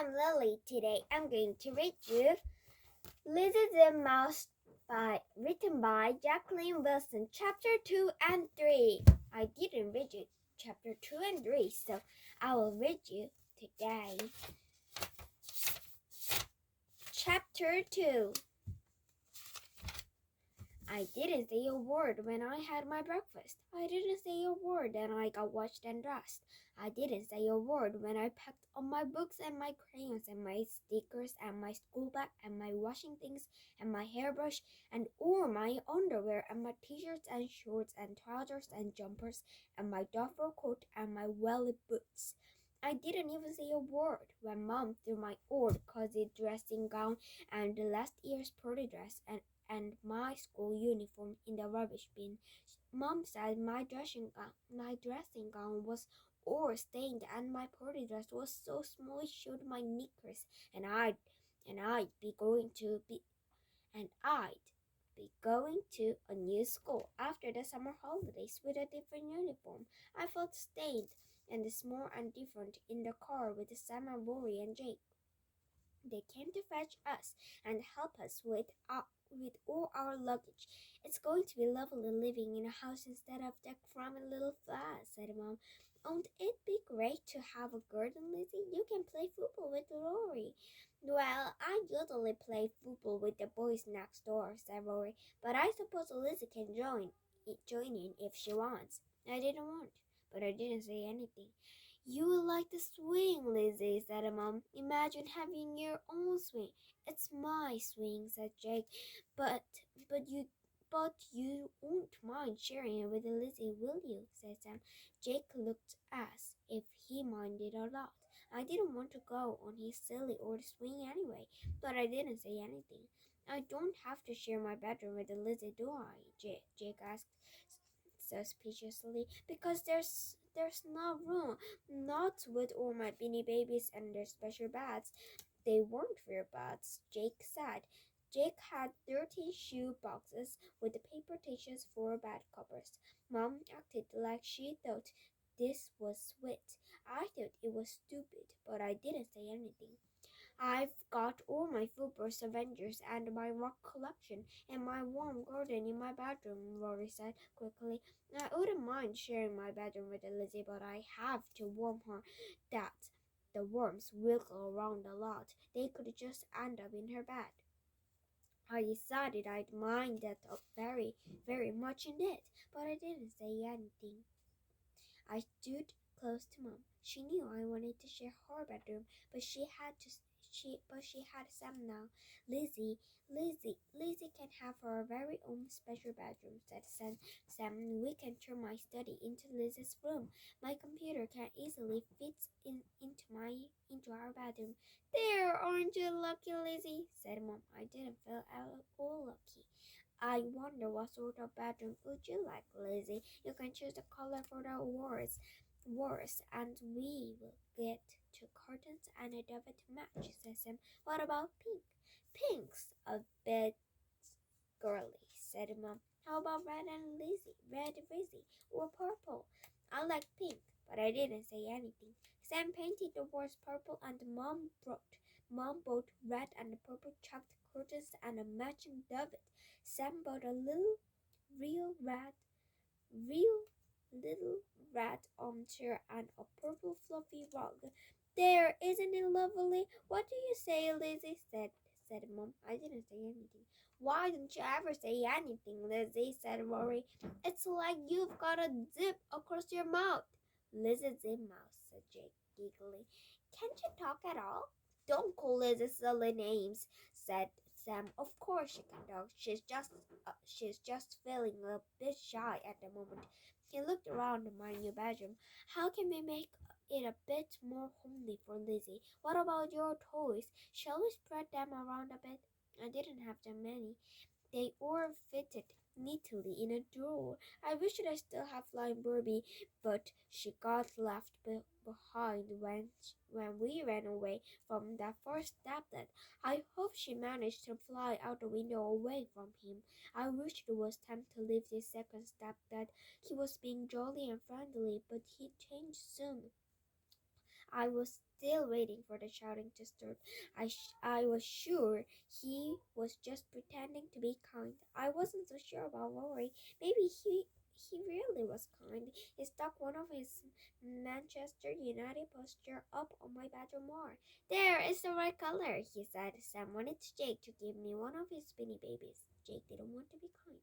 I'm Lily. Today I'm going to read you Lizzie Zipmouth written by Jacqueline Wilson, Chapter 2 and 3. I didn't read you Chapter 2 and 3, so I will read you today. Chapter 2. I didn't say a word when I had my breakfast. I didn't say a word when I got washed and dressed. I didn't say a word when I packed up my books and my crayons and my stickers and my school bag and my washing things and my hairbrush and all my underwear and my t-shirts and shorts and trousers and jumpers and my duffel coat and my welly boots. I didn't even say a word when Mom threw my old cozy dressing gown and last year's party dress and my school uniform in the rubbish bin. Mom said my dressing gown was all stained and my party dress was so small it showed my knickers, and I'd be going to a new school after the summer holidays with a different uniform. I felt stained and small and different in the car with Sam and Rory and Jake. They came to fetch us and help us with all our luggage. It's going to be lovely living in a house instead of that crummy little flat, said Mom. Won't it be great to have a garden, Lizzie? You can play football with Rory. Well, I usually play football with the boys next door, said Rory, but I suppose Lizzie can join in if she wants. I didn't want, but I didn't say anything. You will like the swing, Lizzie, said Mom. Imagine having your own swing. It's my swing, said Jake. But you won't mind sharing it with Lizzie, will you? Said Sam. Jake looked as if he minded a lot. I didn't want to go on his silly old swing anyway, but I didn't say anything. I don't have to share my bedroom with Lizzie, do I? Jake asked suspiciously. Because there's no room, not with all my beanie babies and their special beds. They weren't real beds, Jake said. Jake had 13 shoe boxes with paper tissues for bed covers. Mom acted like she thought this was sweet. I thought it was stupid, but I didn't say anything. I've got all my football Avengers and my rock collection and my warm garden in my bedroom, Rory said quickly. I wouldn't mind sharing my bedroom with Lizzie, but I have to warn her that the worms wiggle around a lot. They could just end up in her bed. I decided I'd mind that very, very much indeed, but I didn't say anything. I stood close to Mom. She knew I wanted to share her bedroom, but she had Sam now. Lizzie can have her very own special bedroom, said Sam. We can turn my study into Lizzie's room. My computer can easily fit into our bedroom. There, aren't you lucky, Lizzie? Said Mom. I didn't feel at all lucky. I wonder what sort of bedroom would you like, Lizzie? You can choose the color for the walls, and we will get two curtains and a velvet to match, said Sam. What about pink? Pink's a bit girly, said Mom. How about red, Lizzie, or purple? I like pink, but I didn't say anything. Sam painted the walls purple, and Mom bought red and purple checked curtains and a matching velvet. Sam bought a real little red armchair and a purple fluffy rug. There, isn't it lovely? What do you say, Lizzie? said Mom. I didn't say anything. Why don't you ever say anything, Lizzie? said Rory. It's like you've got a zip across your mouth. Lizzie Zipmouth, said Jake giggling. Can't you talk at all? Don't call Lizzie silly names, said Sam. Of course she can talk. She's just feeling a bit shy at the moment. He looked around my new bedroom. How can we make it a bit more homely for Lizzie? What about your toys? Shall we spread them around a bit? I didn't have that many. They all fitted neatly in a drawer. I wish I still had Flying Barbie, but she got left behind when we ran away from that first stepdad. I hope she managed to fly out the window away from him. I wish it was time to leave this second stepdad. He was being jolly and friendly, but he changed soon. I was still waiting for the shouting to stop. I was sure he was just pretending to be kind. I wasn't so sure about Rory. Maybe he really was kind. He stuck one of his Manchester United poster up on my bedroom wall. There, it's the right color, he said. Sam wanted Jake to give me one of his Beanie Babies. Jake didn't want to be kind.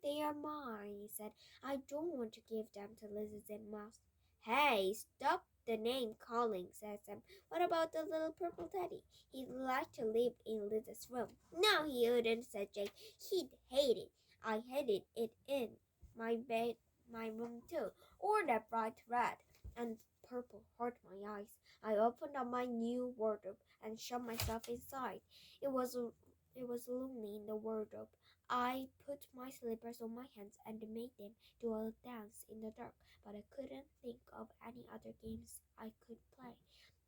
They are mine, he said. I don't want to give them to Lizzie Zipmouth. Hey, stop the name calling, said Sam. What about the little purple teddy? He'd like to live in Lizzie's room. No, he wouldn't, said Jake. He'd hate it. I hated it in my bed, my room too. Or that bright red and purple hurt my eyes. I opened up my new wardrobe and shoved myself inside. It was lonely in the wardrobe. I put my slippers on my hands and made them do a dance in the dark, but I couldn't think of any other games I could play.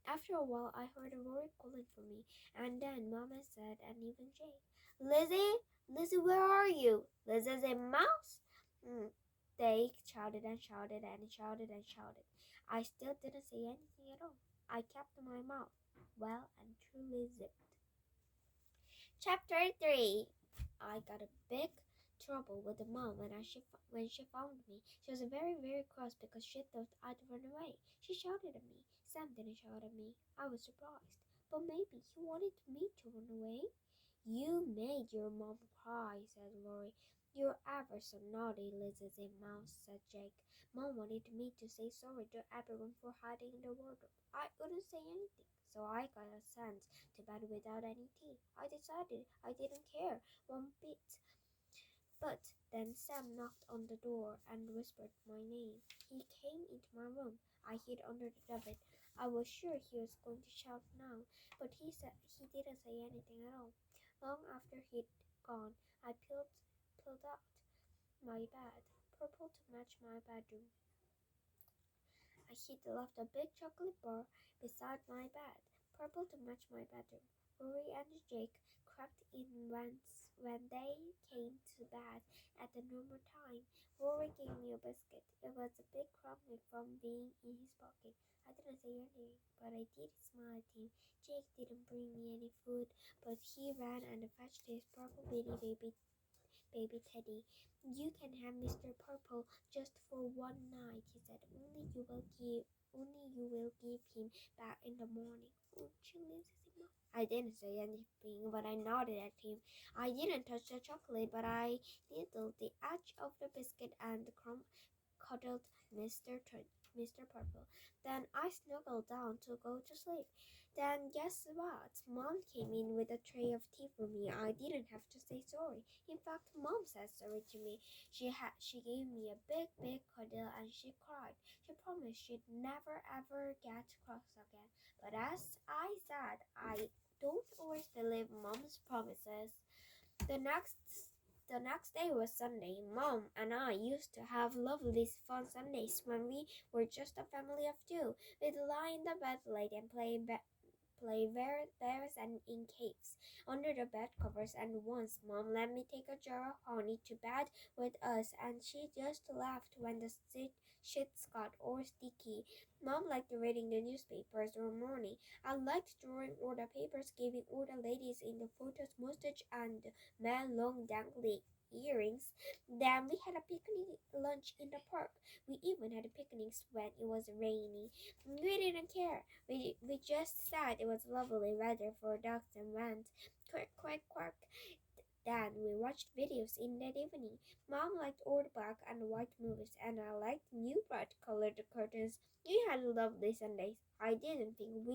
After a while, I heard Rory calling for me, and then Mama said, and even Jake, Lizzie, Lizzie, where are you? Lizzie's a mouse? They shouted and shouted and shouted and shouted. I still didn't say anything at all. I kept my mouth well and truly zipped. Chapter 3. I got a big trouble with Mom when she found me. She was very, very cross because she thought I'd run away. She shouted at me. Sam didn't shout at me. I was surprised. But maybe he wanted me to run away. You made your mom cry, said Rory. You're ever so naughty, Lizzie Zipmouth, said Jake. Mom wanted me to say sorry to everyone for hiding in the wardrobe. I wouldn't say anything, so I got sent to bed without any tea. I decided I didn't care one bit. But then Sam knocked on the door and whispered my name. He came into my room. I hid under the bed. I was sure he was going to shout now, but he didn't say anything at all. Long after he'd gone, I peeled out my bed, purple to match my bedroom. He'd left a big chocolate bar beside my bed, purple to match my bedroom. Rory and Jake crept in when they came to bed at the normal time. Rory gave me a biscuit. It was a big crumb from being in his pocket. I didn't say anything, but I did smile at him. Jake didn't bring me any food, but he ran and fetched his purple baby teddy. You can have Mr. Purple just for one night, he said. Only you will give him back in the morning. Won't you, Lizzie? I didn't say anything, but I nodded at him. I didn't touch the chocolate, but I nibbled the edge of the biscuit and cuddled Mr. Purple. Then I snuggled down to go to sleep. Then guess what? Mom came in with a tray of tea for me. I didn't have to say sorry. In fact, Mom said sorry to me. She gave me a big cuddle and she cried. She promised she'd never ever get cross again. But as I said, I don't always believe Mom's promises. The next day was Sunday. Mom and I used to have lovely fun Sundays when we were just a family of two. We'd lie in the bed late and play bears and in caves under the bed covers, and once Mom let me take a jar of honey to bed with us, and she just laughed when the sheets got all sticky. Mom liked reading the newspapers all morning. I liked drawing all the papers, giving all the ladies in the photos mustache and men long dangly earrings. Then we had a picnic lunch in the park. We even had picnics when it was rainy. We didn't care. We just said it was lovely weather for ducks and went quack, quack, quack. Then we watched videos in the evening. Mom liked old black and white movies, and I liked new bright-colored curtains. We had lovely Sundays. I didn't think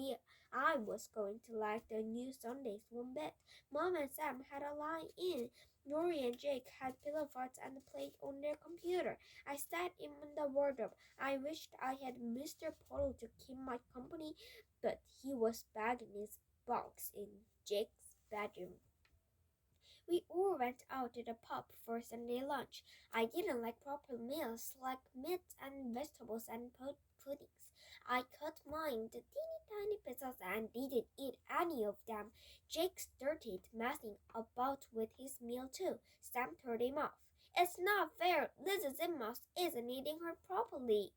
I was going to like the new Sundays one bit. Mom and Sam had a lie-in. Rory and Jake had pillow fights and played on their computer. I sat in the wardrobe. I wished I had Mr. Polo to keep my company, but he was back in his box in Jake's bedroom. We all went out to the pub for Sunday lunch. I didn't like proper meals like meat and vegetables and puddings. I cut mine to teeny tiny pieces and didn't eat any of them. Jake started messing about with his meal too. Sam turned him off. It's not fair. Lizzie Zipmouth isn't eating her properly.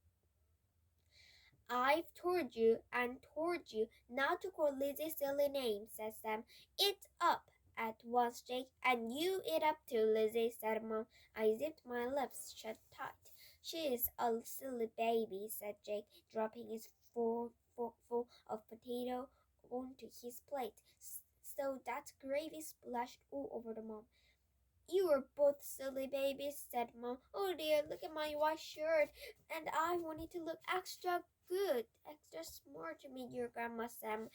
I've told you and told you not to call Lizzie silly names, said Sam. Eat up at once, Jake, and you eat up too, Lizzie, said Mom. I zipped my lips shut tight. She is a silly baby, said Jake, dropping his forkful of potato onto his plate, so that gravy splashed all over the Mom. You are both silly babies, said Mom. Oh dear, look at my white shirt. And I wanted to look extra good, extra smart to meet your grandma, Sam.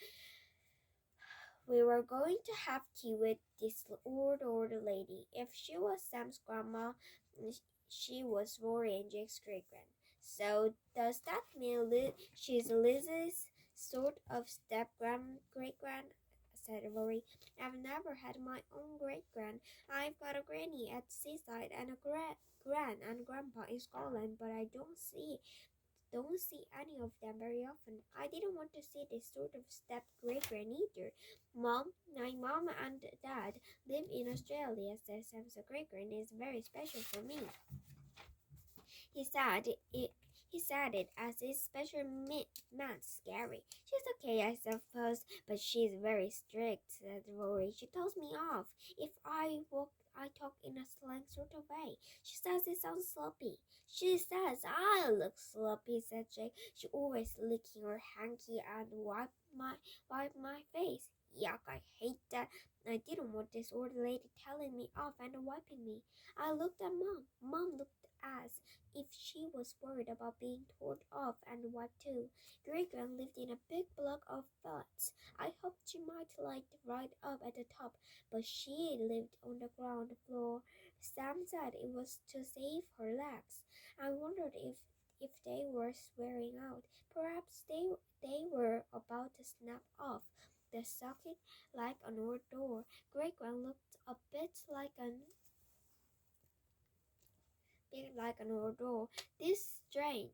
We were going to have tea with this old lady. If she was Sam's grandma, she was Rory and Jake's great-grand. So does that mean she's Liz's sort of step-great-grand? Said Rory. I've never had my own great-grand. I've got a granny at seaside and a gran and grandpa in Scotland, but I don't see any of them very often. I didn't want to see this sort of step great-grand either. My mom and dad live in Australia, said Sam's great-grand is very special for me. He said it as his special meant scary. She's okay, I suppose, but she's very strict, said Rory. She tells me off if I talk in a slang sort of way. She says it sounds sloppy. She says I look sloppy, said Jake. She always licking her hanky and wipe my face. Yuck, I hate that. I didn't want this old lady telling me off and wiping me. I looked at Mom. Mom looked as if she was worried about being told off and wiped too. Great-grand lived in a big block of flats. I hoped she might like right up at the top, but she lived on the ground floor. Sam said it was to save her legs. I wondered if they were swearing out. Perhaps they were about to snap off the socket like an old door. Great-grand looked a bit like an old door. This strange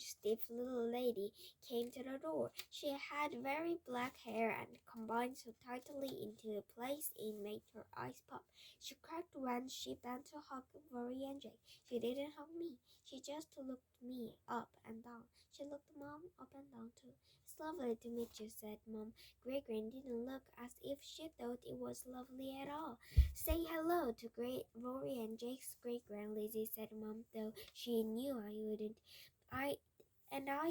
stiff little lady came to the door. She had very black hair and combined so tightly into place it made her eyes pop. She cracked when she bent to hug Rory and Jake. She didn't hug me. She just looked me up and down. She looked Mom up and down too. It's lovely to meet you, said Mom. Great-grand didn't look as if she thought it was lovely at all. Say hello to Rory and Jake's great-grand, Lizzie, said Mom, though she knew I wouldn't. I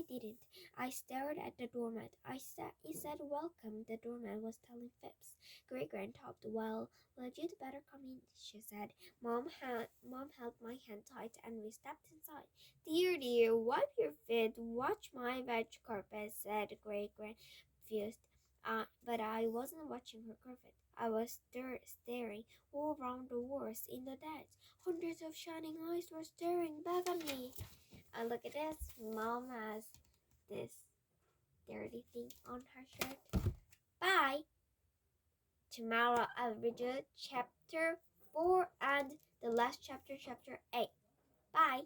didn't. I stared at the doormat. He said welcome. The doormat was telling fibs. Great-grand topped. Well, you'd better come in, she said. Mom held my hand tight and we stepped inside. Dear, wipe your feet. Watch my veg carpet, said Great-grand, fused. But I wasn't watching her carpet. I was staring all around the walls in the dance. Hundreds of shining eyes were staring back at me. And look at this. Mom has this dirty thing on her shirt. Bye. Tomorrow I'll read chapter 4 and the last chapter, chapter 8. Bye.